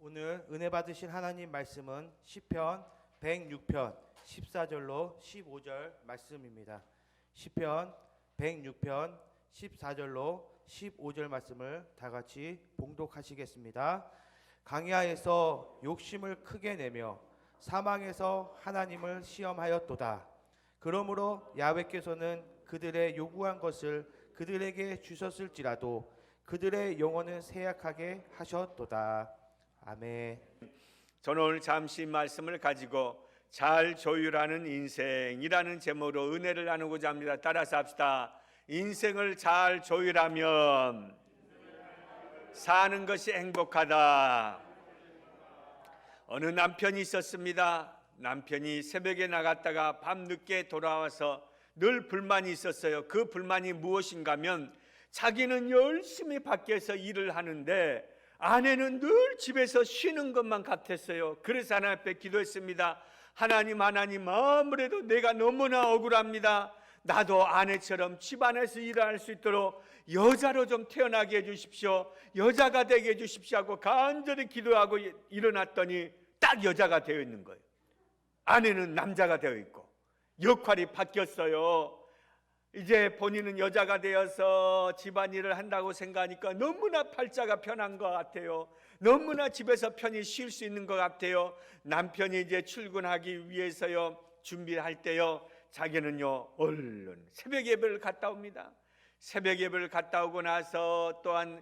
오늘 은혜 받으신 하나님 말씀은 시편 106편 14절로 15절 말씀입니다. 시편 106편 14절로 15절 말씀을 다 같이 봉독하시겠습니다. 강야에서 욕심을 크게 내며 사망에서 하나님을 시험하였도다. 그러므로 야훼께서는 그들의 요구한 것을 그들에게 주셨을지라도 그들의 영혼은 쇠약하게 하셨도다. 아멘. 저는 오늘 잠시 말씀을 가지고 잘 조율하는 인생이라는 제목으로 은혜를 나누고자 합니다. 따라서 합시다. 인생을 잘 조율하면 사는 것이 행복하다. 어느 남편이 있었습니다. 남편이 새벽에 나갔다가 밤늦게 돌아와서 늘 불만이 있었어요. 그 불만이 무엇인가 하면 자기는 열심히 밖에서 일을 하는데 아내는 늘 집에서 쉬는 것만 같았어요. 그래서 하나님 앞에 기도했습니다. 하나님 아무래도 내가 너무나 억울합니다. 나도 아내처럼 집안에서 일할 수 있도록 여자로 좀 태어나게 해주십시오. 여자가 되게 해주십시오 하고 간절히 기도하고 일어났더니 딱 여자가 되어 있는 거예요. 아내는 남자가 되어 있고 역할이 바뀌었어요. 이제 본인은 여자가 되어서 집안일을 한다고 생각하니까 너무나 팔자가 편한 것 같아요. 너무나 집에서 편히 쉴 수 있는 것 같아요. 남편이 이제 출근하기 위해서요 준비할 때요 자기는요 얼른 새벽 예배를 갔다 옵니다. 새벽 예배를 갔다 오고 나서 또한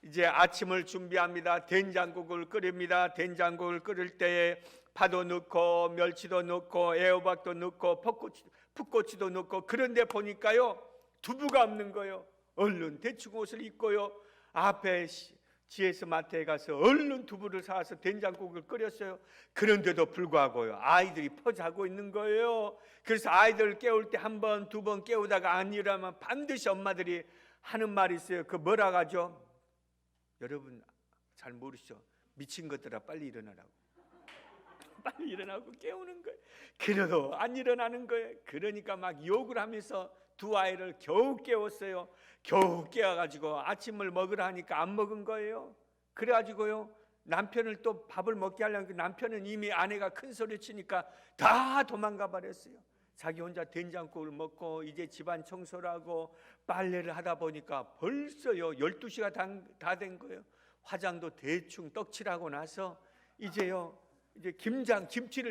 이제 아침을 준비합니다. 된장국을 끓입니다. 된장국을 끓일 때에 파도 넣고 멸치도 넣고 애호박도 넣고 풋고추도 넣고, 그런데 보니까요 두부가 없는 거예요. 얼른 대충 옷을 입고요 앞에 GS 마트에 가서 얼른 두부를 사와서 된장국을 끓였어요. 그런데도 불구하고요 아이들이 퍼자고 있는 거예요. 그래서 아이들을 깨울 때 한 번, 두 번 깨우다가 안 일어나면 반드시 엄마들이 하는 말이 있어요. 그 뭐라 하죠? 여러분 잘 모르시죠? 미친 것들아 빨리 일어나라고. 빨리 일어나고 깨우는 거예요. 그래도 안 일어나는 거예요. 그러니까 막 욕을 하면서 두 아이를 겨우 깨웠어요. 겨우 깨워가지고 아침을 먹으라 하니까 안 먹은 거예요. 그래가지고요 남편을 또 밥을 먹게 하려면 남편은 이미 아내가 큰 소리 치니까 다 도망가 버렸어요. 자기 혼자 된장국을 먹고 이제 집안 청소를 하고 빨래를 하다 보니까 벌써요 12시가 다 된 거예요. 화장도 대충 떡칠하고 나서 이제 김치를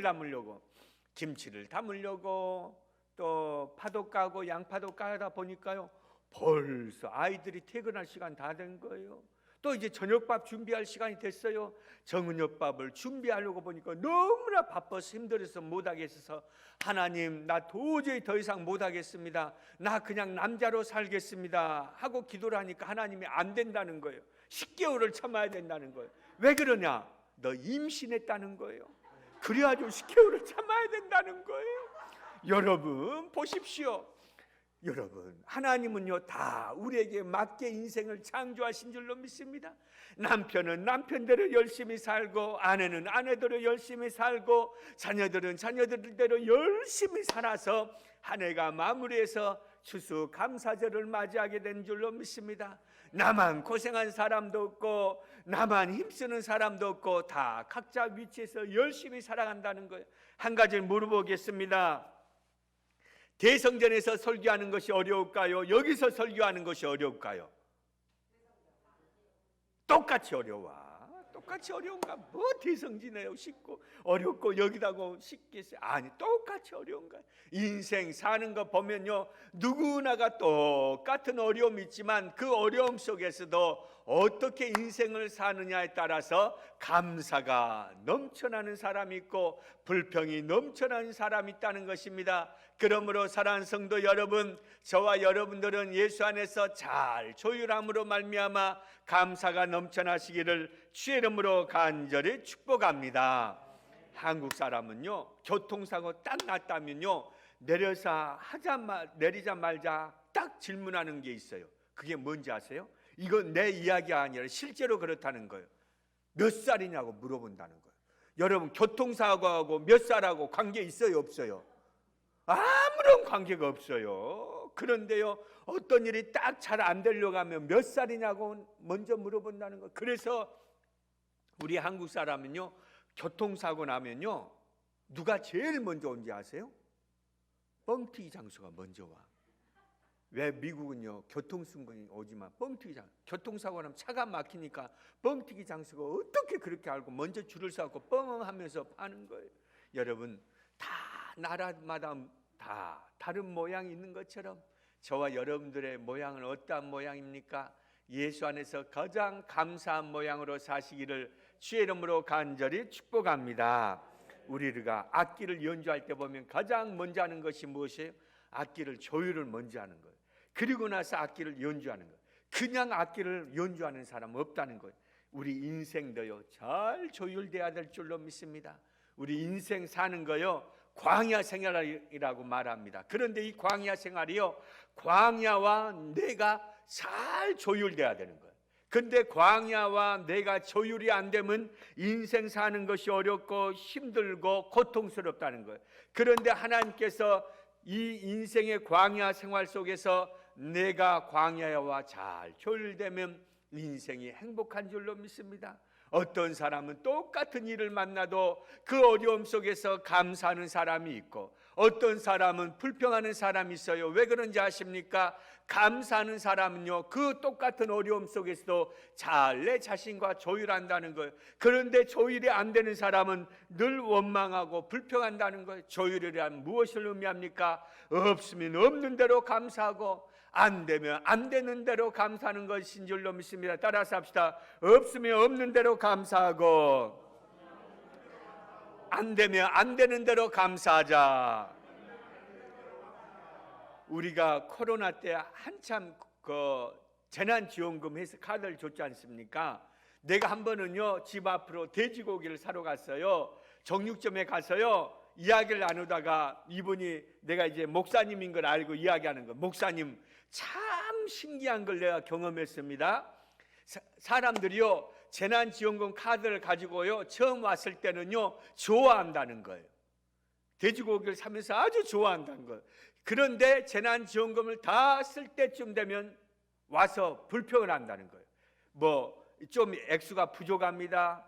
담으려고 또 파도 까고 양파도 까다 보니까요 벌써 아이들이 퇴근할 시간 다 된 거예요. 또 이제 저녁밥 준비할 시간이 됐어요. 저녁밥을 준비하려고 보니까 너무나 바빠서 힘들어서 못하겠어서 하나님 나 도저히 더 이상 못하겠습니다. 나 그냥 남자로 살겠습니다 하고 기도를 하니까 하나님이 안 된다는 거예요. 10개월을 참아야 된다는 거예요. 왜 그러냐? 너 임신했다는 거예요. 그래가지고 10개월을 참아야 된다는 거예요. 여러분 보십시오. 여러분 하나님은요 다 우리에게 맞게 인생을 창조하신 줄로 믿습니다. 남편은 남편대로 열심히 살고 아내는 아내대로 열심히 살고 자녀들은 자녀들대로 열심히 살아서 한 해가 마무리해서 추수감사절을 맞이하게 된 줄로 믿습니다. 나만 고생한 사람도 없고 나만 힘쓰는 사람도 없고 다 각자 위치에서 열심히 살아간다는 거예요. 한 가지를 물어보겠습니다. 대성전에서 설교하는 것이 어려울까요? 여기서 설교하는 것이 어려울까요? 똑같이 어려워. 똑같이 어려운가? 뭐 대성전에요 쉽고 어렵고 여기다고 쉽겠어요? 아니 똑같이 어려운 거예요. 인생 사는 거 보면요 누구나가 똑같은 어려움이 있지만 그 어려움 속에서도 어떻게 인생을 사느냐에 따라서 감사가 넘쳐나는 사람이 있고 불평이 넘쳐나는 사람이 있다는 것입니다. 그러므로 사랑하는 성도 여러분, 저와 여러분들은 예수 안에서 잘 조율함으로 말미암아 감사가 넘쳐나시기를 주의 이름으로 간절히 축복합니다. 한국 사람은요 교통사고 딱 났다면요 내리자 말자 딱 질문하는 게 있어요. 그게 뭔지 아세요? 이건 내 이야기가 아니라 실제로 그렇다는 거예요. 몇 살이냐고 물어본다는 거예요. 여러분 교통사고하고 몇 살하고 관계 있어요 없어요? 아무런 관계가 없어요. 그런데요 어떤 일이 딱 잘 안 되려고 하면 몇 살이냐고 먼저 물어본다는 거예요. 그래서 우리 한국 사람은요, 교통사고 나면요, 누가 제일 먼저 온지 아세요? 뻥튀기 장수가 먼저 와. 왜? 미국은요, 교통순간이 오지만 뻥튀기 장수, 교통사고 나면 차가 막히니까 뻥튀기 장수가 어떻게 그렇게 알고 먼저 줄을 서고 뻥 하면서 파는 거예요. 여러분, 다 나라마다 다 다른 모양이 있는 것처럼 저와 여러분들의 모양은 어떠한 모양입니까? 예수 안에서 가장 감사한 모양으로 사시기를 주의 이름으로 간절히 축복합니다. 우리가 악기를 연주할 때 보면 가장 먼저 하는 것이 무엇이에요? 악기를 조율을 먼저 하는 거예요. 그리고 나서 악기를 연주하는 거예요. 그냥 악기를 연주하는 사람은 없다는 거예요. 우리 인생도요, 잘 조율돼야 될 줄로 믿습니다. 우리 인생 사는 거요, 광야 생활이라고 말합니다. 그런데 이 광야 생활이요, 광야와 내가 잘 조율돼야 되는 거예요. 근데 광야와 내가 조율이 안 되면 인생 사는 것이 어렵고 힘들고 고통스럽다는 거예요. 그런데 하나님께서 이 인생의 광야 생활 속에서 내가 광야와 잘 조율되면 인생이 행복한 줄로 믿습니다. 어떤 사람은 똑같은 일을 만나도 그 어려움 속에서 감사하는 사람이 있고, 어떤 사람은 불평하는 사람이 있어요. 왜 그런지 아십니까? 감사하는 사람은요, 그 똑같은 어려움 속에서도 잘 내 자신과 조율한다는 거예요. 그런데 조율이 안 되는 사람은 늘 원망하고 불평한다는 거예요. 조율이란 무엇을 의미합니까? 없으면 없는 대로 감사하고, 안 되면 안 되는 대로 감사하는 것인 줄로 믿습니다. 따라서 합시다. 없으면 없는 대로 감사하고, 안 되면 안 되는 대로 감사하자. 우리가 코로나 때 한참 그 재난지원금 해서 카드를 줬지 않습니까? 내가 한 번은요, 집 앞으로 돼지고기를 사러 갔어요. 정육점에 가서요, 이야기를 나누다가 이분이 내가 이제 목사님인 걸 알고 이야기하는 거. 목사님, 참 신기한 걸 내가 경험했습니다. 사람들이요, 재난지원금 카드를 가지고요, 처음 왔을 때는요, 좋아한다는 거예요. 돼지고기를 사면서 아주 좋아한다는 거예요. 그런데 재난지원금을 다 쓸 때쯤 되면 와서 불평을 한다는 거예요. 뭐 좀 액수가 부족합니다.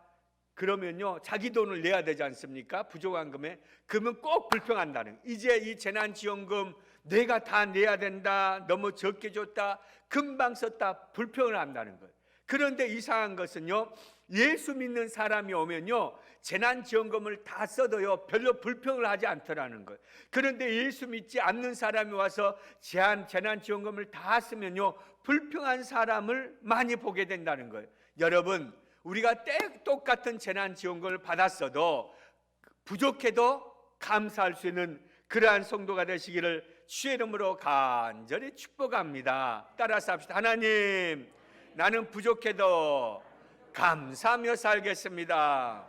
그러면요, 자기 돈을 내야 되지 않습니까? 부족한 금에. 그러면 꼭 불평한다는 거예요. 이제 이 재난지원금 내가 다 내야 된다, 너무 적게 줬다, 금방 썼다, 불평을 한다는 거예요. 그런데 이상한 것은요, 예수 믿는 사람이 오면요, 재난지원금을 다 써도요, 별로 불평을 하지 않더라는 거예요. 그런데 예수 믿지 않는 사람이 와서 재난지원금을 다 쓰면요, 불평한 사람을 많이 보게 된다는 거예요. 여러분, 우리가 똑같은 재난지원금을 받았어도 부족해도 감사할 수 있는 그러한 성도가 되시기를 주의 이름으로 간절히 축복합니다. 따라서 합시다. 하나님, 나는 부족해도 감사하며 살겠습니다.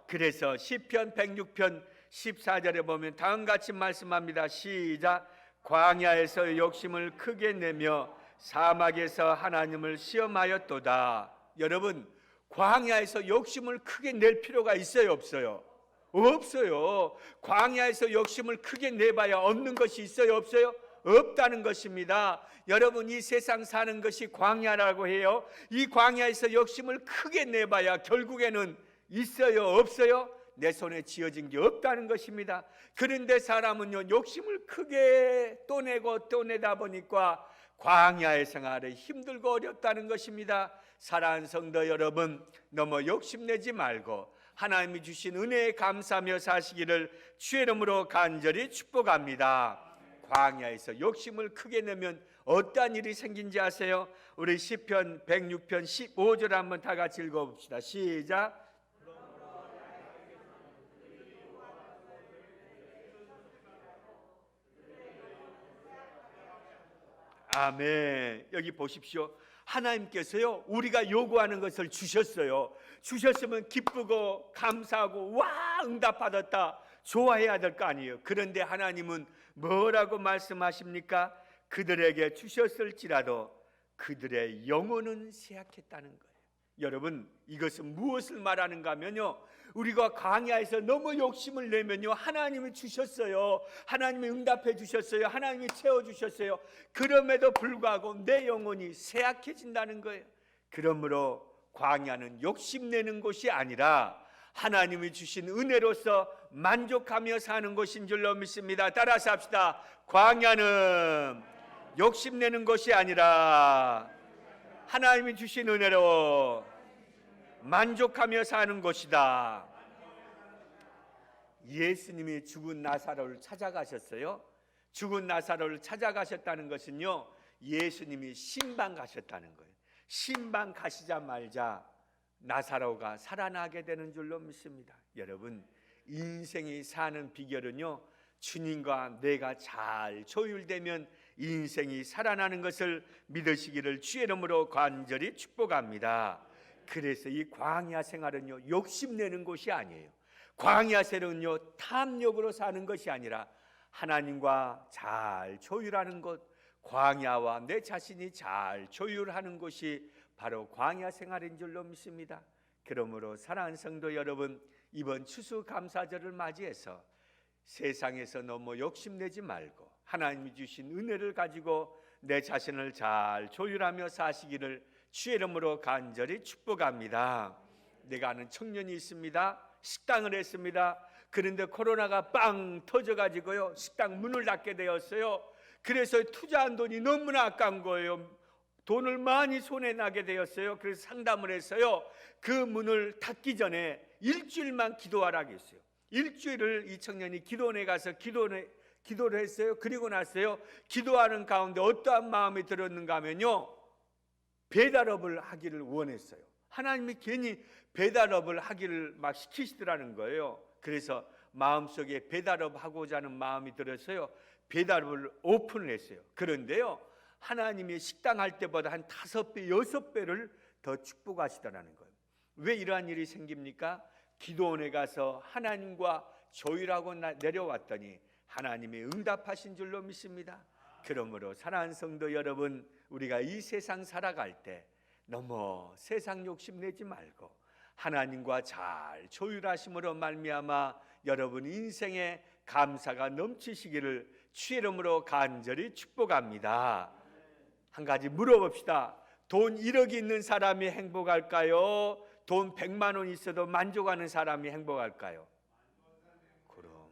그래서 시편 106편 14절에 보면 다음같이 말씀합니다. 시작. 광야에서 욕심을 크게 내며 사막에서 하나님을 시험하였도다. 여러분, 광야에서 욕심을 크게 낼 필요가 있어요, 없어요? 없어요. 광야에서 욕심을 크게 내봐야 얻는 것이 있어요, 없어요? 없다는 것입니다. 여러분, 이 세상 사는 것이 광야라고 해요. 이 광야에서 욕심을 크게 내봐야 결국에는 있어요, 없어요? 내 손에 쥐어진 게 없다는 것입니다. 그런데 사람은요, 욕심을 크게 또 내고 또 내다 보니까 광야의 생활이 힘들고 어렵다는 것입니다. 사랑하는 성도 여러분, 너무 욕심내지 말고 하나님이 주신 은혜에 감사하며 사시기를 주의 이름으로 간절히 축복합니다. 광야에서 욕심을 크게 내면 어떠한 일이 생긴지 아세요? 우리 시편 106편 15절 한번 다 같이 읽어봅시다. 시작. 아멘. 여기 보십시오. 하나님께서요, 우리가 요구하는 것을 주셨어요. 주셨으면 기쁘고 감사하고 와, 응답받았다, 좋아해야 될 거 아니에요. 그런데 하나님은 뭐라고 말씀하십니까? 그들에게 주셨을지라도 그들의 영혼은 쇠약했다는 거예요. 여러분, 이것은 무엇을 말하는가 하면요, 우리가 광야에서 너무 욕심을 내면요, 하나님이 주셨어요. 하나님이 응답해 주셨어요. 하나님이 채워주셨어요. 그럼에도 불구하고 내 영혼이 쇠약해진다는 거예요. 그러므로 광야는 욕심내는 곳이 아니라 하나님이 주신 은혜로서 만족하며 사는 곳인 줄로 믿습니다. 따라서 합시다. 광야는 욕심내는 것이 아니라 하나님이 주신 은혜로 만족하며 사는 것이다. 예수님이 죽은 나사로를 찾아가셨어요. 죽은 나사로를 찾아가셨다는 것은요, 예수님이 신방 가셨다는 거예요. 신방 가시자마자 나사로가 살아나게 되는 줄로 믿습니다. 여러분, 인생이 사는 비결은요, 주님과 내가 잘 조율되면 인생이 살아나는 것을 믿으시기를 주의 이름으로 간절히 축복합니다. 그래서 이 광야 생활은요, 욕심내는 곳이 아니에요. 광야 생활은요, 탐욕으로 사는 것이 아니라 하나님과 잘 조율하는 것, 광야와 내 자신이 잘 조율하는 것이 바로 광야 생활인 줄로 믿습니다. 그러므로 사랑하는 성도 여러분, 이번 추수감사절을 맞이해서 세상에서 너무 욕심내지 말고 하나님이 주신 은혜를 가지고 내 자신을 잘 조율하며 사시기를 주의 이름으로 간절히 축복합니다. 내가 아는 청년이 있습니다. 식당을 했습니다. 그런데 코로나가 빵 터져가지고요, 식당 문을 닫게 되었어요. 그래서 투자한 돈이 너무나 아까운 거예요. 돈을 많이 손에 나게 되었어요. 그래서 상담을 했어요. 그 문을 닫기 전에 일주일만 기도하라고 했어요. 일주일을 이 청년이 기도원에 가서 기도를 했어요. 그리고 나서요, 기도하는 가운데 어떠한 마음이 들었는가 하면요, 배달업을 하기를 원했어요. 하나님이 괜히 배달업을 하기를 막 시키시더라는 거예요. 그래서 마음속에 배달업 하고자 하는 마음이 들어서요, 배달업을 오픈을 했어요. 그런데요, 하나님이 식당 할 때보다 한 5배, 6배를 더 축복하시더라는 거예요. 왜 이러한 일이 생깁니까? 기도원에 가서 하나님과 조율하고 내려왔더니 하나님이 응답하신 줄로 믿습니다. 그러므로 사랑하는 성도 여러분, 우리가 이 세상 살아갈 때 너무 세상 욕심내지 말고 하나님과 잘 조율하심으로 말미암아 여러분 인생에 감사가 넘치시기를 주의 이름으로 간절히 축복합니다. 한 가지 물어봅시다. 돈 1억이 있는 사람이 행복할까요? 돈 100만 원 있어도 만족하는 사람이 행복할까요? 그럼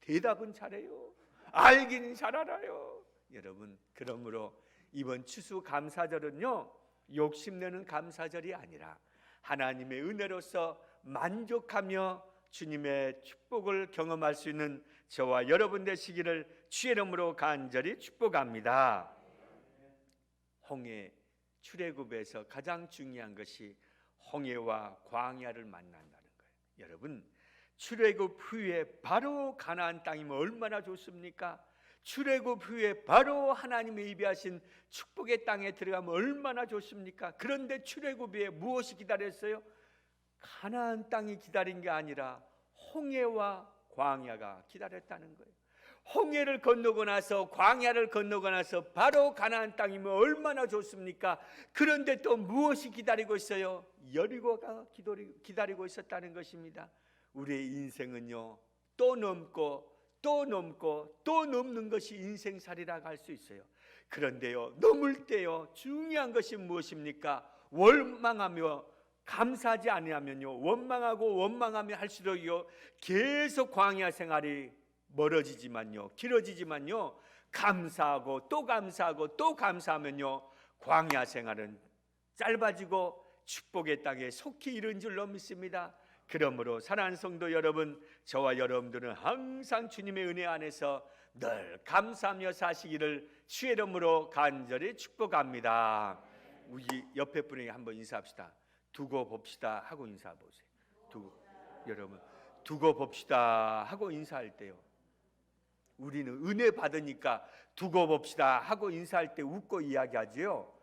대답은 잘해요. 알긴 잘 알아요. 여러분, 그러므로 이번 추수감사절은요, 욕심내는 감사절이 아니라 하나님의 은혜로서 만족하며 주님의 축복을 경험할 수 있는 저와 여러분 되시기를 주의 이름으로 간절히 축복합니다. 홍해 출애굽에서 가장 중요한 것이 홍해와 광야를 만난다는 거예요. 여러분, 출애굽 후에 바로 가나안 땅이면 얼마나 좋습니까? 출애굽 후에 바로 하나님이 예비하신 축복의 땅에 들어가면 얼마나 좋습니까? 그런데 출애굽 후에 무엇이 기다렸어요? 가나안 땅이 기다린 게 아니라 홍해와 광야가 기다렸다는 거예요. 홍해를 건너고 나서 광야를 건너고 나서 바로 가나안 땅이면 얼마나 좋습니까? 그런데 또 무엇이 기다리고 있어요? 여리고가 기다리고 있었다는 것입니다. 우리의 인생은요, 또 넘고 또 넘고 또 넘는 것이 인생살이라고 할 수 있어요. 그런데요, 넘을 때요, 중요한 것이 무엇입니까? 원망하며 감사하지 아니하면요, 원망하고 원망하며 할수록요, 계속 광야 생활이 멀어지지만요, 길어지지만요, 감사하고 또 감사하고 또 감사하면요, 광야 생활은 짧아지고 축복의 땅에 속히 이른 줄로 믿습니다. 그러므로 사랑하는 성도 여러분, 저와 여러분들은 항상 주님의 은혜 안에서 늘 감사하며 사시기를 주의 이름으로 간절히 축복합니다. 우리 옆에 분에게 한번 인사합시다. 두고 봅시다 하고 인사해 보세요. 여러분, 두고 봅시다 하고 인사할 때요, 우리는 은혜 받으니까 두고 봅시다 하고 인사할 때 웃고 이야기하지요.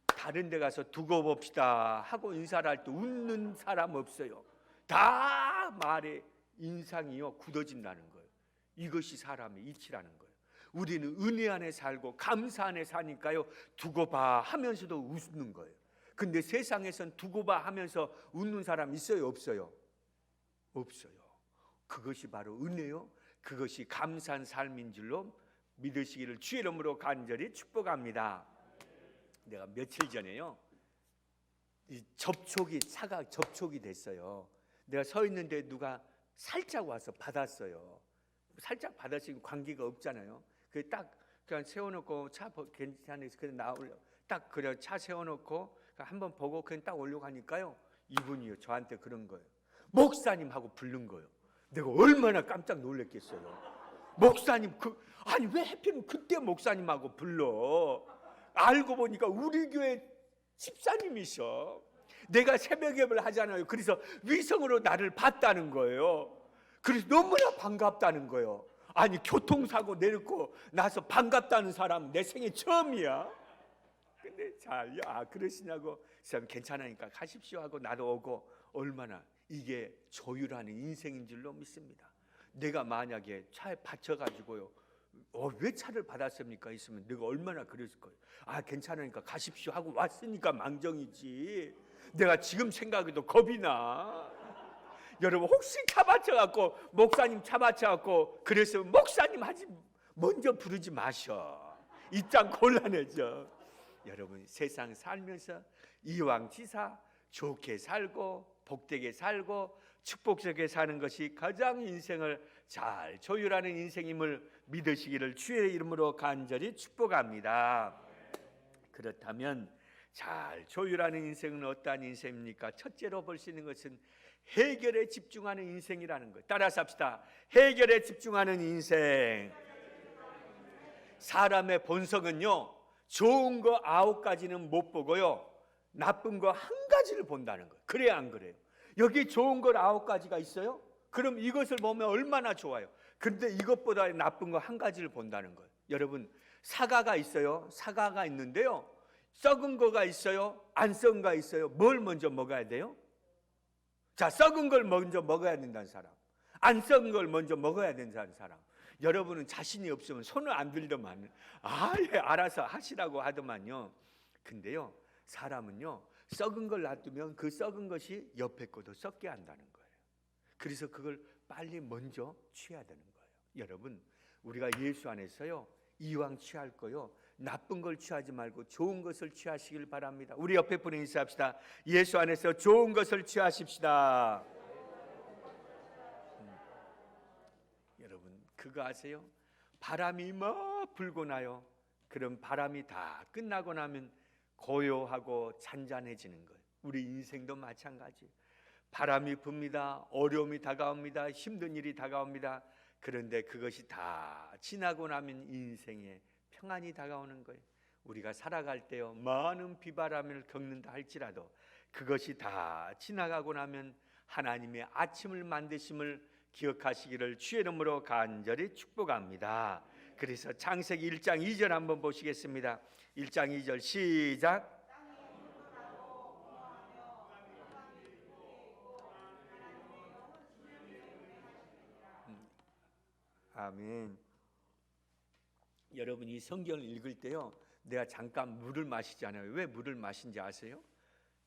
다른 데 가서 두고 봅시다 하고 인사를 할 때 웃는 사람 없어요. 다 말에 인상이요, 굳어진다는 거예요. 이것이 사람의 이치라는 거예요. 우리는 은혜 안에 살고 감사 안에 사니까요, 두고 봐 하면서도 웃는 거예요. 근데 세상에선 두고 봐 하면서 웃는 사람 있어요, 없어요? 없어요. 그것이 바로 은혜요, 그것이 감사한 삶인 줄로 믿으시기를 주의 이름으로 간절히 축복합니다. 내가 며칠 전에요, 이 접촉이 차가 접촉이 됐어요. 내가 서 있는데 누가 살짝 와서 받았어요. 살짝 받았으면 관계가 없잖아요. 그 딱 그냥 세워놓고 차 괜찮으니까 그냥 나올려 딱 그래 차 세워놓고 한번 보고 그냥 딱 올려고 하니까요. 이분이요 저한테 그런 거예요. 목사님 하고 부른 거예요. 내가 얼마나 깜짝 놀랐겠어요. 목사님 아니 왜 하필이면 그때 목사님하고 불러? 알고 보니까 우리 교회 집사님이셔. 내가 새벽 예배를 하잖아요. 그래서 위성으로 나를 봤다는 거예요. 그래서 너무나 반갑다는 거예요. 아니 교통사고 내놓고 나서 반갑다는 사람 내 생애 처음이야. 근데 그러시냐고 그래서 괜찮으니까 가십시오 하고 나도 오고 얼마나 이게 조율하는 인생인 줄로 믿습니다. 내가 만약에 차에 받쳐가지고요 왜 차를 받았습니까? 있으면 내가 얼마나 그랬을 거예요. 괜찮으니까 가십시오 하고 왔으니까 망정이지. 내가 지금 생각해도 겁이 나. 여러분 혹시 차 받쳐갖고 목사님 차 받쳐갖고 그래서 목사님 하지 먼저 부르지 마셔. 입장 곤란해져. 여러분 세상 살면서 이왕지사 좋게 살고 복되게 살고 축복되게 사는 것이 가장 인생을 잘 조율하는 인생임을 믿으시기를 주의 이름으로 간절히 축복합니다. 그렇다면 잘 조율하는 인생은 어떠한 인생입니까? 첫째로 볼 수 있는 것은 해결에 집중하는 인생이라는 거예요. 따라서 합시다. 해결에 집중하는 인생. 사람의 본성은요 좋은 거 9가지는 못 보고요 나쁜 거 1가지를 본다는 거예요. 그래야 안 그래요? 여기 좋은 걸 9가지가 있어요? 그럼 이것을 보면 얼마나 좋아요. 그런데 이것보다 나쁜 거 1가지를 본다는 거예요. 여러분 사과가 있어요. 사과가 있는데요 썩은 거가 있어요. 안 썩은 거가 있어요. 뭘 먼저 먹어야 돼요? 자, 썩은 걸 먼저 먹어야 된다는 사람, 안 썩은 걸 먼저 먹어야 된다는 사람. 여러분은 자신이 없으면 손을 안 들더만 예, 알아서 하시라고 하더만요. 근데요 사람은요 썩은 걸 놔두면 그 썩은 것이 옆에 것도 썩게 한다는 거예요. 그래서 그걸 빨리 먼저 취해야 되는 거예요. 여러분 우리가 예수 안에서요 이왕 취할 거요 나쁜 걸 취하지 말고 좋은 것을 취하시길 바랍니다. 우리 옆에 분에 인사합시다. 예수 안에서 좋은 것을 취하십시다. 여러분 그거 아세요? 바람이 막 불고 나요. 그럼 바람이 다 끝나고 나면 고요하고 잔잔해지는 거예요. 우리 인생도 마찬가지. 바람이 붑니다. 어려움이 다가옵니다. 힘든 일이 다가옵니다. 그런데 그것이 다 지나고 나면 인생에 평안이 다가오는 거예요. 우리가 살아갈 때요 많은 비바람을 겪는다 할지라도 그것이 다 지나가고 나면 하나님의 아침을 만드심을 기억하시기를 주의 이름으로 간절히 축복합니다. 그래서 창세기 1장 2절 한번 보시겠습니다. 1장 2절 시작. 아멘. 여러분 이 성경을 읽을 때요 내가 잠깐 물을 마시잖아요. 왜 물을 마신지 아세요?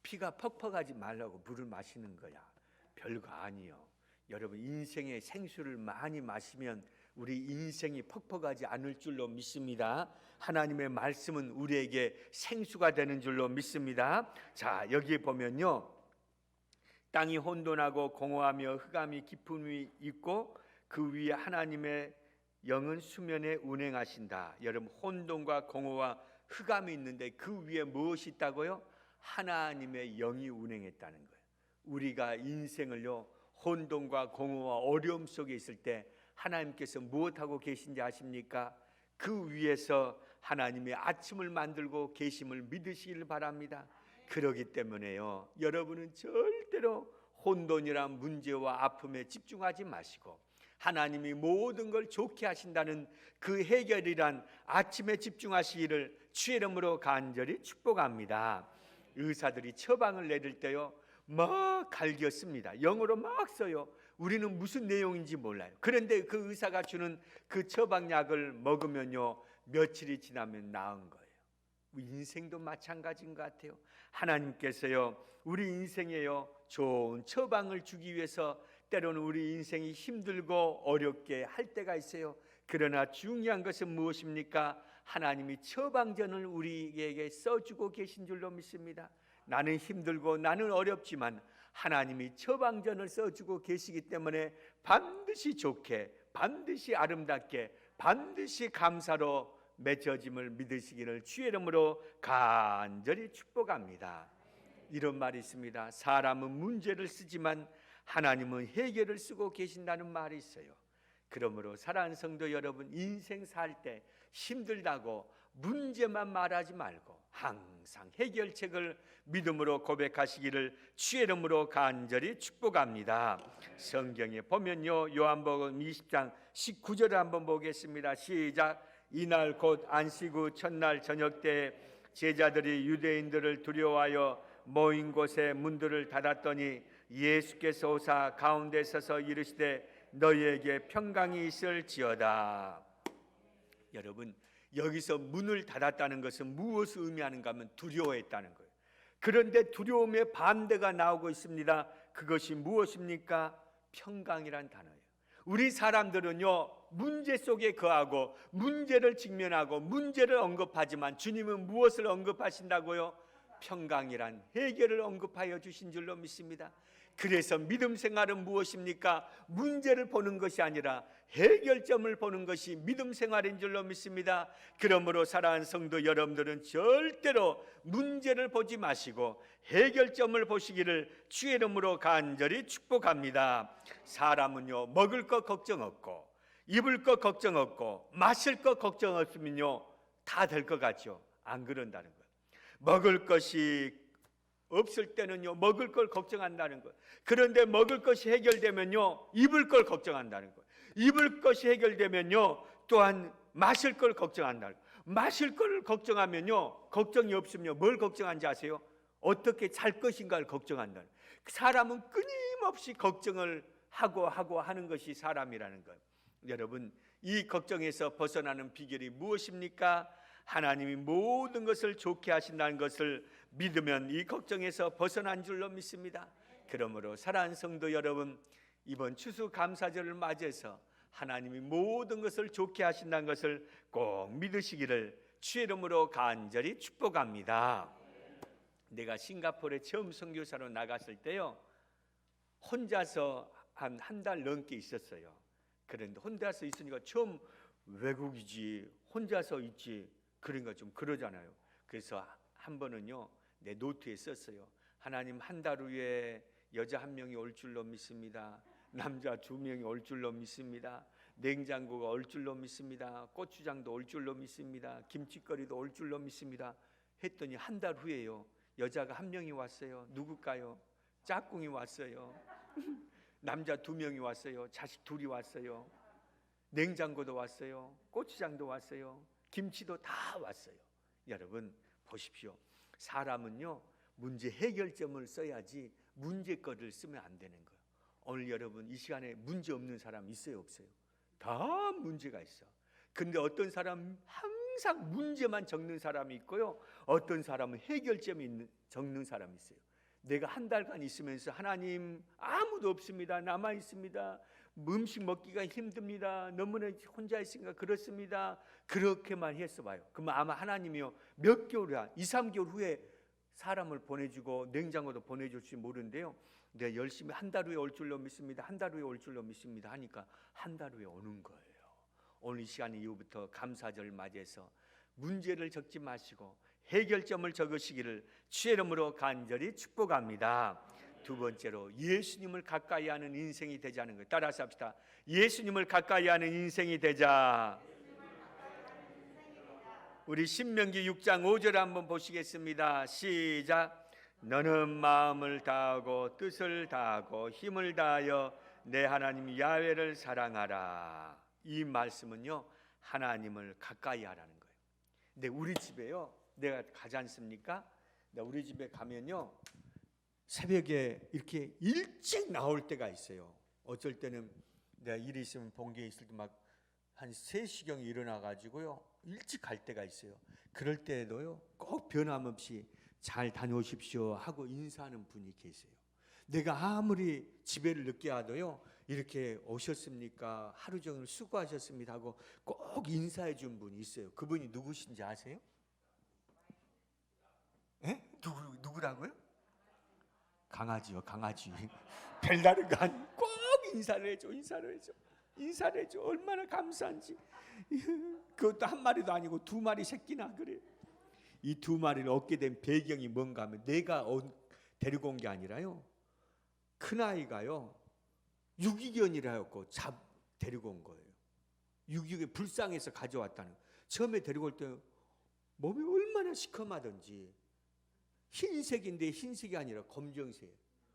피가 퍽퍽하지 말라고 물을 마시는 거야. 별거 아니요. 여러분 인생의 생수를 많이 마시면 우리 인생이 퍽퍽하지 않을 줄로 믿습니다. 하나님의 말씀은 우리에게 생수가 되는 줄로 믿습니다. 자 여기에 보면요 땅이 혼돈하고 공허하며 흑암이 깊음이 있고 그 위에 하나님의 영은 수면에 운행하신다. 여러분 혼돈과 공허와 흑암이 있는데 그 위에 무엇이 있다고요? 하나님의 영이 운행했다는 거예요. 우리가 인생을요 혼돈과 공허와 어려움 속에 있을 때 하나님께서 무엇하고 계신지 아십니까? 그 위에서 하나님의 아침을 만들고 계심을 믿으시길 바랍니다. 그러기 때문에요 여러분은 절대로 혼돈이란 문제와 아픔에 집중하지 마시고 하나님이 모든 걸 좋게 하신다는 그 해결이란 아침에 집중하시기를 주의 이름으로 간절히 축복합니다. 의사들이 처방을 내릴 때요 막 갈겼습니다. 영어로 막 써요. 우리는 무슨 내용인지 몰라요. 그런데 그 의사가 주는 그 처방약을 먹으면요 며칠이 지나면 나은 거예요. 인생도 마찬가지인 것 같아요. 하나님께서요 우리 인생에요 좋은 처방을 주기 위해서 때로는 우리 인생이 힘들고 어렵게 할 때가 있어요. 그러나 중요한 것은 무엇입니까? 하나님이 처방전을 우리에게 써주고 계신 줄로 믿습니다. 나는 힘들고 나는 어렵지만 하나님이 처방전을 써주고 계시기 때문에 반드시 좋게, 반드시 아름답게, 반드시 감사로 맺어짐을 믿으시기를 주의 이름으로 간절히 축복합니다. 이런 말이 있습니다. 사람은 문제를 쓰지만 하나님은 해결을 쓰고 계신다는 말이 있어요. 그러므로 사랑하는 성도 여러분, 인생 살 때 힘들다고 문제만 말하지 말고 항상 해결책을 믿음으로 고백하시기를 주의 이름으로 간절히 축복합니다. 성경에 보면요, 요한복음 20장 19절을 한번 보겠습니다. 시작. 이날 곧 안식 후 첫날 저녁 때 제자들이 유대인들을 두려워하여 모인 곳에 문들을 닫았더니 예수께서 오사 가운데 서서 이르시되 너희에게 평강이 있을지어다. 여러분, 여기서 문을 닫았다는 것은 무엇을 의미하는가 하면 두려워했다는 거예요. 그런데 두려움의 반대가 나오고 있습니다. 그것이 무엇입니까? 평강이란 단어예요. 우리 사람들은요, 문제 속에 거하고 문제를 직면하고 문제를 언급하지만 주님은 무엇을 언급하신다고요? 평강이란 해결을 언급하여 주신 줄로 믿습니다. 그래서 믿음 생활은 무엇입니까? 문제를 보는 것이 아니라 해결점을 보는 것이 믿음 생활인 줄로 믿습니다. 그러므로 사랑하는 성도 여러분들은 절대로 문제를 보지 마시고 해결점을 보시기를 주의 이름으로 간절히 축복합니다. 사람은요, 먹을 것 걱정 없고 입을 것 걱정 없고 마실 것 걱정 없으면요 다 될 것 같죠? 안 그런다는 거예요. 먹을 것이 없을 때는요 먹을 걸 걱정한다는 거예요. 그런데 먹을 것이 해결되면요 입을 걸 걱정한다는 거예요. 입을 것이 해결되면요 또한 마실 걸 걱정한다는 거예요. 마실 걸 걱정하면요 걱정이 없으면요 뭘 걱정한지 아세요? 어떻게 잘 것인가를 걱정한다는 거예요. 사람은 끊임없이 걱정을 하고 하는 것이 사람이라는 거예요. 여러분, 이 걱정에서 벗어나는 비결이 무엇입니까? 하나님이 모든 것을 좋게 하신다는 것을 믿으면 이 걱정에서 벗어난 줄로 믿습니다. 그러므로 사랑하는 성도 여러분, 이번 추수감사절을 맞이해서 하나님이 모든 것을 좋게 하신다는 것을 꼭 믿으시기를 주의 이름으로 간절히 축복합니다. 내가 싱가포르에 처음 선교사로 나갔을 때요 혼자서 한 달 넘게 있었어요. 그런데 혼자서 있으니까 처음 외국이지 혼자서 있지 그러니까 좀 그러잖아요. 그래서 한 번은요 내 노트에 썼어요. 하나님, 한 달 후에 여자 1명이 올 줄로 믿습니다. 남자 2명이 올 줄로 믿습니다. 냉장고가 올 줄로 믿습니다. 고추장도 올 줄로 믿습니다. 김치거리도 올 줄로 믿습니다. 했더니 한 달 후에요 여자가 1명이 왔어요. 누굴까요? 짝꿍이 왔어요. 남자 2명이 왔어요. 자식 2이 왔어요. 냉장고도 왔어요. 고추장도 왔어요. 김치도 다 왔어요. 여러분 보십시오. 사람은요 문제 해결점을 써야지 문제거리를 쓰면 안 되는 거예요. 오늘 여러분 이 시간에 문제 없는 사람 있어요, 없어요? 다 문제가 있어. 근데 어떤 사람 항상 문제만 적는 사람이 있고요, 어떤 사람은 해결점이 적는 사람이 있어요. 내가 한 달간 있으면서 하나님 아무도 없습니다. 남아 있습니다. 음식 먹기가 힘듭니다. 너무나 혼자 있으니까 그렇습니다. 그렇게만 했어 봐요. 그러면 아마 하나님이요 몇 개월, 2, 3개월 후에 사람을 보내주고 냉장고도 보내줄지 모르는데요, 내가 열심히 한 달 후에 올 줄로 믿습니다. 한 달 후에 올 줄로 믿습니다 하니까 한 달 후에 오는 거예요. 오늘 이 시간 이후부터 감사절 맞이해서 문제를 적지 마시고 해결점을 적으시기를 주의 이름으로 간절히 축복합니다. 두 번째로 예수님을 가까이 하는 인생이 되자는 거예요. 따라서 합시다. 예수님을 가까이 하는 인생이 되자. 우리 신명기 6장 5절 한번 보시겠습니다. 시작. 너는 마음을 다하고 뜻을 다하고 힘을 다하여 내 하나님 야훼를 사랑하라. 이 말씀은요 하나님을 가까이 하라는 거예요. 근데 우리 집에요 내가 가지 않습니까? 우리 집에 가면요 새벽에 이렇게 일찍 나올 때가 있어요. 어쩔 때는 내가 일이 있으면 본교에 있을 때 막 한 3시경에 일어나 가지고요 일찍 갈 때가 있어요. 그럴 때에도요 꼭 변함없이 잘 다녀오십시오 하고 인사하는 분이 계세요. 내가 아무리 집에를 늦게 와도요 이렇게 오셨습니까? 하루 종일 수고하셨습니다 하고 꼭 인사해 준 분이 있어요. 그분이 누구신지 아세요? 에? 누구라고요? 강아지요, 강아지. 별다른 거 아니고 꼭 인사를 해줘, 인사를 해줘, 인사를 해줘. 얼마나 감사한지. 그것도 한 마리도 아니고 두 마리 새끼나 그래. 이 두 마리를 얻게 된 배경이 뭔가 하면 내가 데리고 온 게 아니라요, 큰아이가요 유기견이라 해갖고 데리고 온 거예요. 유기견 불쌍해서 가져왔다는 거예요. 처음에 데리고 올 때 몸이 얼마나 시커마든지, 흰색인데 흰색이 아니라 검정색.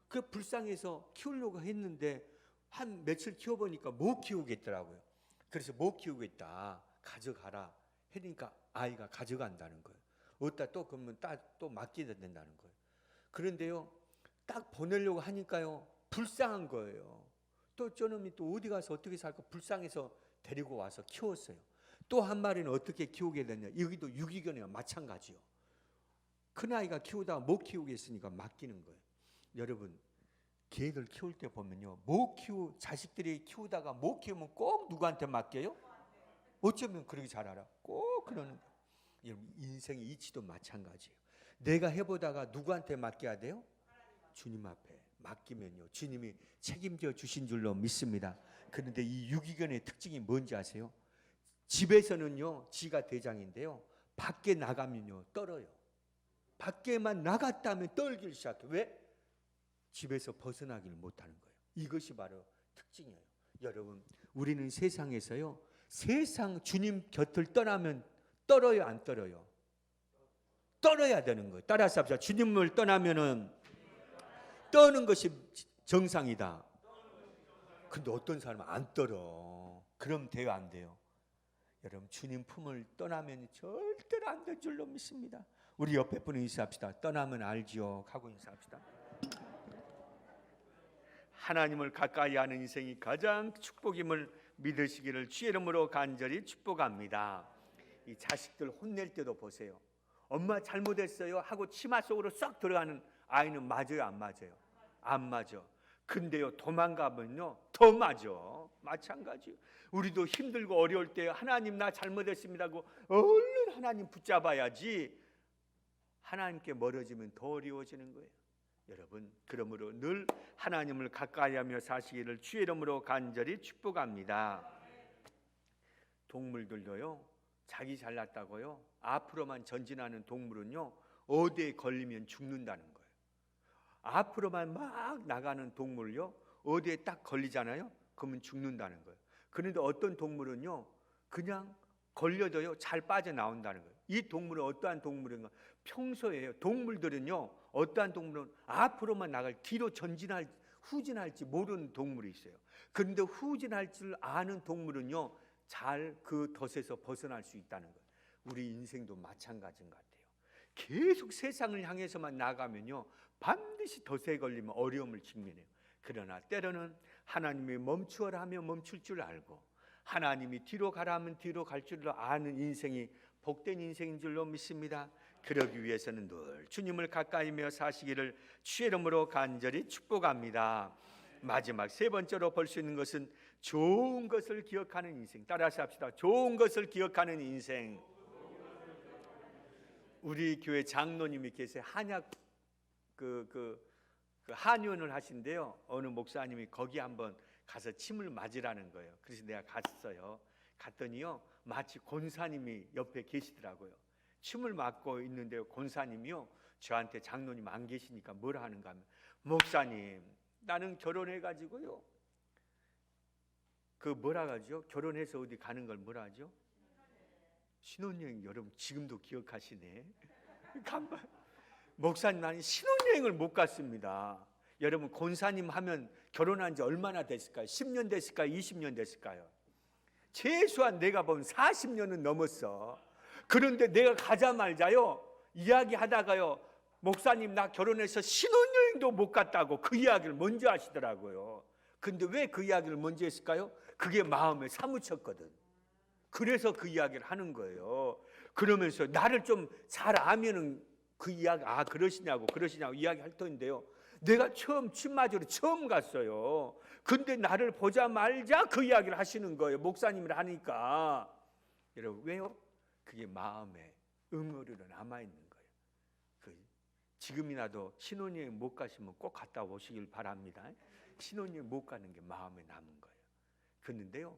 그 불쌍해서 키우려고 했는데 한 며칠 키워보니까 못 키우겠더라고요. 그래서 못 키우겠다, 가져가라 했으니까 아이가 가져간다는 거예요. 어디다 또 그러면 또 맡기게 된다는 거예요. 그런데요, 딱 보내려고 하니까요 불쌍한 거예요. 또 저놈이 또 어디 가서 어떻게 살까 불쌍해서 데리고 와서 키웠어요. 또 한 마리는 어떻게 키우게 됐냐, 여기도 유기견이와 마찬가지요. 큰아이가 키우다가 못 키우겠으니까 맡기는 거예요. 여러분, 개들 키울 때 보면요, 자식들이 키우다가 못 키우면 꼭 누구한테 맡겨요? 어쩌면 그러기 잘 알아. 꼭 그러는 거예요. 여러분, 인생의 이치도 마찬가지예요. 내가 해보다가 누구한테 맡겨야 돼요? 주님 앞에 맡기면요 주님이 책임져 주신 줄로 믿습니다. 그런데 이 유기견의 특징이 뭔지 아세요? 집에서는요 지가 대장인데요, 밖에 나가면요 떨어요. 밖에만 나갔다면 떨기 시작해. 왜? 집에서 벗어나기를 못하는 거예요. 이것이 바로 특징이에요. 여러분, 우리는 세상에서요, 세상 주님 곁을 떠나면 떨어요, 안 떨어요? 떨어야 되는 거예요. 따라서 합시다. 주님을 떠나면은 떠는 것이 정상이다. 근데 어떤 사람은 안 떨어. 그럼 돼요, 안 돼요? 여러분, 주님 품을 떠나면 절대로 안 될 줄로 믿습니다. 우리 옆에 분을 인사합시다. 떠나면 알지요 하고 인사합시다. 하나님을 가까이 하는 인생이 가장 축복임을 믿으시기를 주의 이름으로 간절히 축복합니다. 이 자식들 혼낼 때도 보세요. 엄마 잘못했어요 하고 치마 속으로 쏙 들어가는 아이는 맞아요, 안 맞아요? 안 맞아. 근데요, 도망가면요 더 맞아. 마찬가지요. 우리도 힘들고 어려울 때 하나님 나 잘못했습니다 하고 얼른 하나님 붙잡아야지. 하나님께 멀어지면 더 어려워지는 거예요. 여러분, 그러므로 늘 하나님을 가까이하며 사시기를 주의 이름으로 간절히 축복합니다. 동물들도요, 자기 잘났다고요 앞으로만 전진하는 동물은요 어디에 걸리면 죽는다는 거예요. 앞으로만 막 나가는 동물요 어디에 딱 걸리잖아요, 그러면 죽는다는 거예요. 그런데 어떤 동물은요 그냥 걸려도요 잘 빠져나온다는 거예요. 이 동물은 어떠한 동물인가? 평소에요, 동물들은요 어떠한 동물은 앞으로만 나갈, 뒤로 후진할지 모르는 동물이 있어요. 그런데 후진할 줄 아는 동물은요 잘 그 덫에서 벗어날 수 있다는 거예요. 우리 인생도 마찬가지인 것 같아요. 계속 세상을 향해서만 나가면요 반드시 덫에 걸리면 어려움을 직면해요. 그러나 때로는 하나님이 멈추어라 하면 멈출 줄 알고, 하나님이 뒤로 가라 하면 뒤로 갈 줄로 아는 인생이 복된 인생인 줄로 믿습니다. 그러기 위해서는 늘 주님을 가까이며 사시기를 주의 이름으로 간절히 축복합니다. 마지막 세 번째로 볼 수 있는 것은 좋은 것을 기억하는 인생. 따라서 합시다. 좋은 것을 기억하는 인생. 우리 교회 장로님이 계세요. 한약 한의원을 하신대요. 어느 목사님이 거기 한번 가서 침을 맞으라는 거예요. 그래서 내가 갔어요. 갔더니요 마치 권사님이 옆에 계시더라고요. 침을 맞고 있는데요, 권사님이요 저한테, 장로님 안 계시니까 뭐라 하는가 하면, 목사님 나는 결혼해가지고요 뭐라 하죠? 결혼해서 어디 가는 걸 뭐라 하죠? 신혼여행. 여러분 지금도 기억하시네. 목사님 나는 신혼여행을 못 갔습니다. 여러분, 권사님 하면 결혼한 지 얼마나 됐을까요? 10년 됐을까요? 20년 됐을까요? 최소한 내가 본 40년은 넘었어. 그런데 내가 가자마자요 이야기하다가요, 목사님 나 결혼해서 신혼여행도 못 갔다고 그 이야기를 먼저 하시더라고요. 근데 왜 그 이야기를 먼저 했을까요? 그게 마음에 사무쳤거든. 그래서 그 이야기를 하는 거예요. 그러면서 나를 좀 잘 아면은 그 이야기, 그러시냐고 이야기할 터인데요, 내가 침 맞으러 처음 갔어요. 근데 나를 보자마자 그 이야기를 하시는 거예요. 목사님을 하니까. 여러분, 왜요? 그게 마음에 응어리로 남아있는 거예요. 지금이라도 신혼여행 못 가시면 꼭 갔다 오시길 바랍니다. 신혼여행 못 가는 게 마음에 남은 거예요. 그런데요,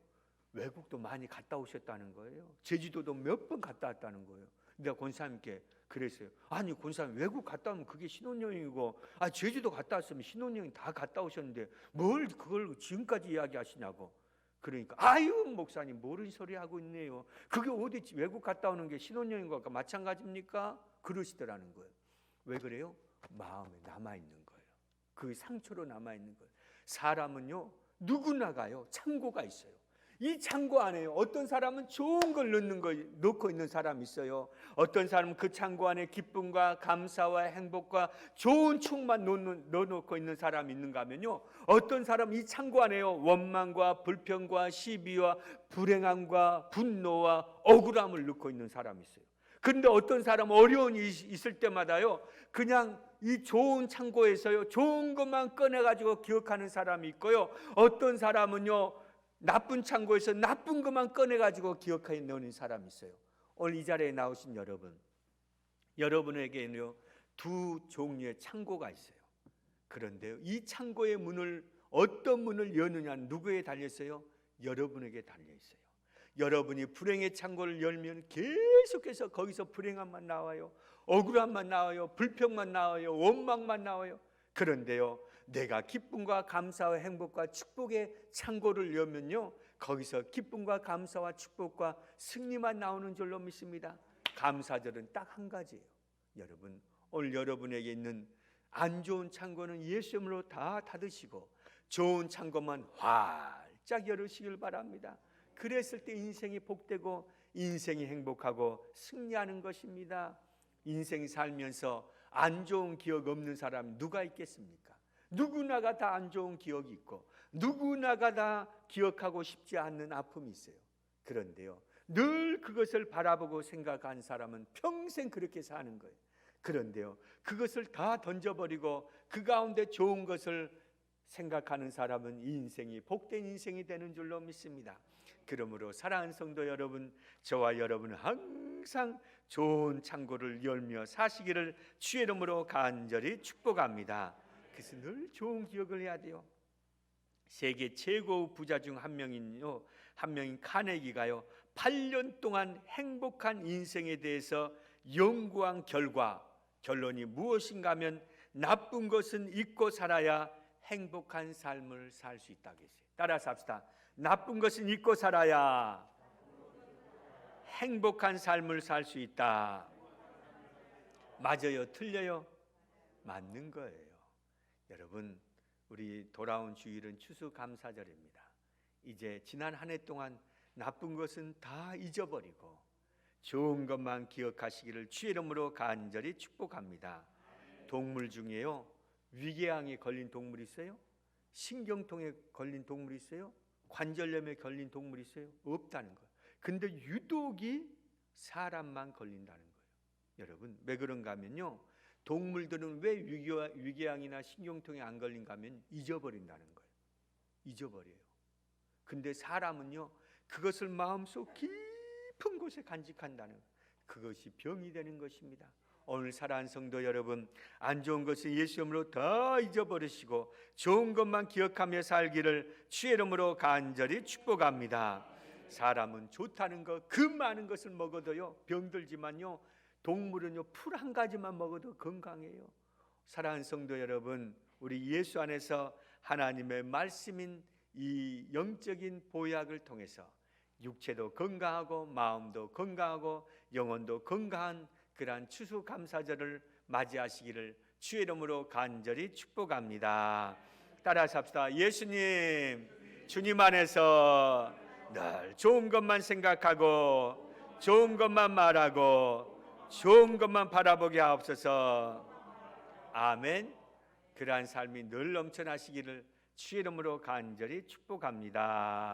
외국도 많이 갔다 오셨다는 거예요. 제주도도 몇 번 갔다 왔다는 거예요. 내가 권사님께 그랬어요. 아니 권사님, 외국 갔다 오면 그게 신혼여행이고, 제주도 갔다 왔으면 신혼여행 다 갔다 오셨는데 뭘 그걸 지금까지 이야기하시냐고. 그러니까 아유 목사님 모르는 소리 하고 있네요. 그게 어디 외국 갔다 오는 게 신혼여행과 마찬가지입니까? 그러시더라는 거예요. 왜 그래요? 마음에 남아있는 거예요. 그 상처로 남아있는 거예요. 사람은요, 누구나가요 창고가 있어요. 이 창고 안에 어떤 사람은 좋은 걸 넣고 있는 사람이 있어요. 어떤 사람은 그 창고 안에 기쁨과 감사와 행복과 좋은 축만 넣어놓고 있는 사람이 있는가 하면요, 어떤 사람은 이 창고 안에요, 원망과 불평과 시비와 불행함과 분노와 억울함을 넣고 있는 사람이 있어요. 그런데 어떤 사람은 어려운 일이 있을 때마다요, 그냥 이 좋은 창고에서요 좋은 것만 꺼내가지고 기억하는 사람이 있고요, 어떤 사람은요 나쁜 창고에서 나쁜 것만 꺼내가지고 기억해 놓는 사람이 있어요. 오늘 이 자리에 나오신 여러분, 여러분에게는요 두 종류의 창고가 있어요. 그런데요, 이 창고의 문을, 어떤 문을 여느냐는 누구에 달려있어요? 여러분에게 달려있어요. 여러분이 불행의 창고를 열면 계속해서 거기서 불행함만 나와요. 억울함만 나와요. 불평만 나와요. 원망만 나와요. 그런데요, 내가 기쁨과 감사와 행복과 축복의 창고를 열면요, 거기서 기쁨과 감사와 축복과 승리만 나오는 줄로 믿습니다. 감사절은 딱 한 가지예요. 여러분, 오늘 여러분에게 있는 안 좋은 창고는 예수 이름으로 다 닫으시고 좋은 창고만 활짝 열으시길 바랍니다. 그랬을 때 인생이 복되고 인생이 행복하고 승리하는 것입니다. 인생 살면서 안 좋은 기억 없는 사람 누가 있겠습니까? 누구나가 다 안 좋은 기억이 있고 누구나가 다 기억하고 싶지 않는 아픔이 있어요. 그런데요, 늘 그것을 바라보고 생각한 사람은 평생 그렇게 사는 거예요. 그런데요, 그것을 다 던져버리고 그 가운데 좋은 것을 생각하는 사람은 이 인생이 복된 인생이 되는 줄로 믿습니다. 그러므로 사랑하는 성도 여러분, 저와 여러분은 항상 좋은 창고를 열며 사시기를 주의 이름으로 간절히 축복합니다. 그래서 늘 좋은 기억을 해야 돼요. 세계 최고 부자 중 한 명인 카네기가요 8년 동안 행복한 인생에 대해서 연구한 결론이 무엇인가 하면 나쁜 것은 잊고 살아야 행복한 삶을 살 수 있다고 했어요. 따라서 합시다. 나쁜 것은 잊고 살아야 행복한 삶을 살 수 있다. 맞아요? 틀려요? 맞는 거예요. 여러분, 우리 돌아온 주일은 추수감사절입니다. 이제 지난 한 해 동안 나쁜 것은 다 잊어버리고 좋은 것만 기억하시기를 주의 이름으로 간절히 축복합니다. 동물 중에요 위궤양에 걸린 동물이 있어요? 신경통에 걸린 동물이 있어요? 관절염에 걸린 동물이 있어요? 없다는 거예요. 근데 유독이 사람만 걸린다는 거예요. 여러분, 왜 그런가 하면요, 동물들은 왜 위궤양이나 신경통에 안 걸린가 하면 잊어버린다는 거예요. 잊어버려요. 근데 사람은요, 그것을 마음속 깊은 곳에 간직한다는 거예요. 그것이 병이 되는 것입니다. 오늘 사랑하는 성도 여러분, 안 좋은 것을 예수 이름으로 다 잊어버리시고 좋은 것만 기억하며 살기를 주의 이름으로 간절히 축복합니다. 사람은 좋다는 것, 그 많은 것을 먹어도요 병들지만요, 동물은요 풀 한 가지만 먹어도 건강해요. 사랑하는 성도 여러분, 우리 예수 안에서 하나님의 말씀인 이 영적인 보약을 통해서 육체도 건강하고 마음도 건강하고 영혼도 건강한 그러한 추수감사절을 맞이하시기를 주의 이름으로 간절히 축복합니다. 따라서 합시다. 예수님, 주님 안에서 늘 좋은 것만 생각하고 좋은 것만 말하고 좋은 것만 바라보게 하옵소서. 아멘. 그러한 삶이 늘 넘쳐나시기를 주의 이름으로 간절히 축복합니다.